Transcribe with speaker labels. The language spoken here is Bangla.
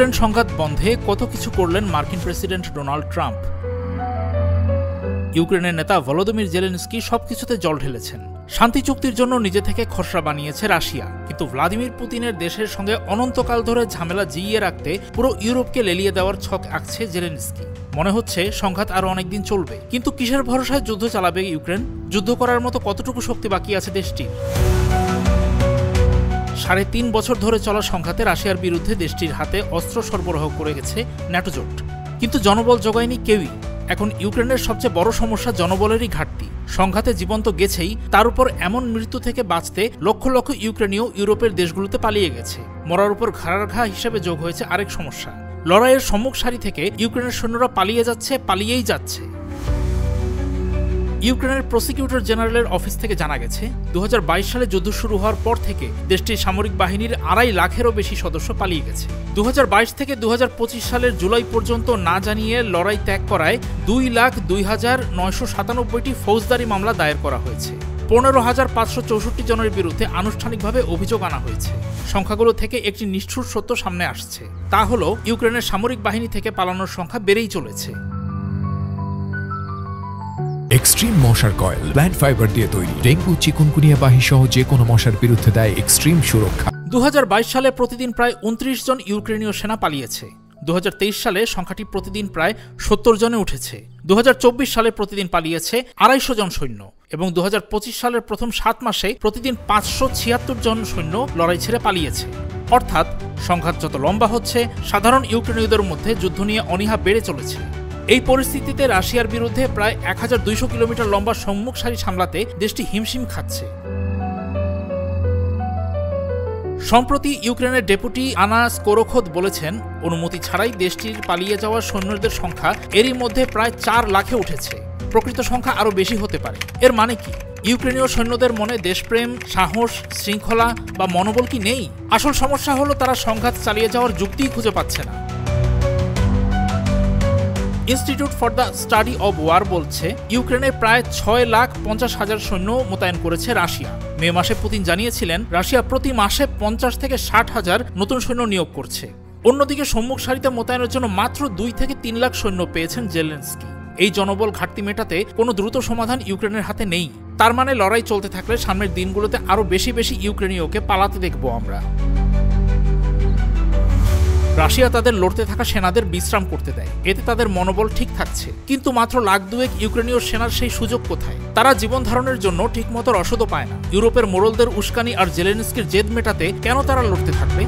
Speaker 1: ইউক্রেন সংঘাত বন্ধে কত কিছু করলেন মার্কিন প্রেসিডেন্ট ডোনাল্ড ট্রাম্প। ইউক্রেনের নেতা ভলোদিমির জেলেনস্কি সবকিছুতে জল ঢেলেছেন। শান্তি চুক্তির জন্য নিজে থেকে খসড়া বানিয়েছে রাশিয়া, কিন্তু ভ্লাদিমির পুতিনের দেশের সঙ্গে অনন্তকাল ধরে ঝামেলা জিইয়ে রাখতে পুরো ইউরোপকে লেলিয়ে দেওয়ার ছক আঁকছে জেলেনস্কি। মনে হচ্ছে সংঘাত আরো অনেকদিন চলবে, কিন্তু কিসের ভরসায় যুদ্ধ চালাবে ইউক্রেন? যুদ্ধ করার মতো কতটুকু শক্তি বাকি আছে দেশটির? ৩.৫ বছর ধরে চলা সংঘাতে রাশিয়ার বিরুদ্ধে দেশটির হাতে অস্ত্র সরবরাহ করে গেছে ন্যাটো জোট, কিন্তু জনবল জোগায়নি কেউই। এখন ইউক্রেনের সবচেয়ে বড় সমস্যা জনবলেরই ঘাটতি। সংঘাতে জীবন তো গেছেই, তার উপর এমন মৃত্যু থেকে বাঁচতে লক্ষ লক্ষ ইউক্রেনীয় ইউরোপের দেশগুলোতে পালিয়ে গেছে। মরার উপর ঘাড়ার ঘা হিসেবে যোগ হয়েছে আরেক সমস্যা। লড়াইয়ের সম্মুখ সারি থেকে ইউক্রেনের সৈন্যরা পালিয়ে যাচ্ছে, পালিয়েই যাচ্ছে। ইউক্রেনের প্রসিকিউটর জেনারেলের অফিস থেকে জানা গেছে 2022 সালে যুদ্ধ শুরু হওয়ার পর থেকে দেশটির সামরিক বাহিনীর 2.5 লাখেরও বেশি সদস্য পালিয়ে গেছে। 2022 থেকে 2025 সালের জুলাই পর্যন্ত না জানিয়ে লড়াই ত্যাগ করায় 2,02,997টি ফৌজদারি মামলা দায়ের করা হয়েছে। 15,564 জনের বিরুদ্ধে আনুষ্ঠানিকভাবে অভিযোগ আনা হয়েছে। সংখ্যাগুলো থেকে একটি নিষ্ঠুর সত্য সামনে আসছে, তা হলো ইউক্রেনের সামরিক বাহিনী থেকে পালানোর সংখ্যা বেড়েই চলেছে।
Speaker 2: এক্সট্রিম মশার কয়েল প্ল্যান্ট ফাইবার দিয়ে তৈরি, ডেঙ্গু, চিকুনগুনিয়া বাহি সহ যে কোনো মশার বিরুদ্ধে দেয় এক্সট্রিম সুরক্ষা।
Speaker 1: 2022 সালে প্রতিদিন প্রায় 29 জন ইউক্রেনীয় সেনা পালিয়েছে। 2023 সালে সংখ্যাটি প্রতিদিন প্রায় 70 জনে উঠেছে। 2024 সালে প্রতিদিন পালিয়েছে 250 জন সৈন্য, এবং 2025 সালের প্রথম 7 মাসে প্রতিদিন 576 জন সৈন্য লড়াই ছেড়ে পালিয়েছে। অর্থাৎ সংঘাত যত লম্বা হচ্ছে, সাধারণ ইউক্রেনীয়দের মধ্যে যুদ্ধ নিয়ে অনীহা বেড়ে চলেছে। এই পরিস্থিতিতে রাশিয়ার বিরুদ্ধে প্রায় 1200 কিলোমিটার লম্বা সম্মুখ সারি সামলাতে দেশটি হিমশিম খাচ্ছে। সম্প্রতি ইউক্রেনের ডেপুটি আনা স্কোরোখোদ বলেছেন, অনুমতি ছাড়াই দেশটির পালিয়ে যাওয়া সৈন্যদের সংখ্যা এরই মধ্যে প্রায় 4 লাখে উঠেছে। প্রকৃত সংখ্যা আরও বেশি হতে পারে। এর মানে কি? ইউক্রেনীয় সৈন্যদের মনে দেশপ্রেম, সাহস, শৃঙ্খলা বা মনোবল কি নেই? আসল সমস্যা হলো তারা সংঘাত চালিয়ে যাওয়ার যুক্তিই খুঁজে পাচ্ছে না। Institute for the study of war বলছে, ইউক্রেনে প্রায় 6,50,000 সৈন্য মোতায়েন করেছে রাশিয়া। মে মাসে পুতিন জানিয়েছিলেন রাশিয়া প্রতি মাসে 50 থেকে 60,000 নতুন সৈন্য নিয়োগ করছে। অন্যদিকে সম্মুখ সারিতে মোতায়েনের জন্য মাত্র 2 থেকে 3 লাখ সৈন্য পেয়েছেন জেলেনস্কি। এই জনবল ঘাটতি মেটাতে কোনো দ্রুত সমাধান ইউক্রেনের হাতে নেই। তার মানে লড়াই চলতে থাকলে সামনের দিনগুলোতে আরও বেশি ইউক্রেনীয়কে পালাতে দেখব আমরা। রাশিয়া তাদের লড়তে থাকা সেনাদের বিশ্রাম করতে দেয়, এতে তাদের মনোবল ঠিক থাকছে। কিন্তু মাত্র 1,02,000 ইউক্রেনীয় সেনার সেই সুযোগ কোথায়? তারা জীবন ধারণের জন্য ঠিকমতো রসদও পায় না। ইউরোপের মোড়লদের উস্কানি আর জেলেনস্কির জেদ মেটাতে কেন তারা লড়তে থাকবে?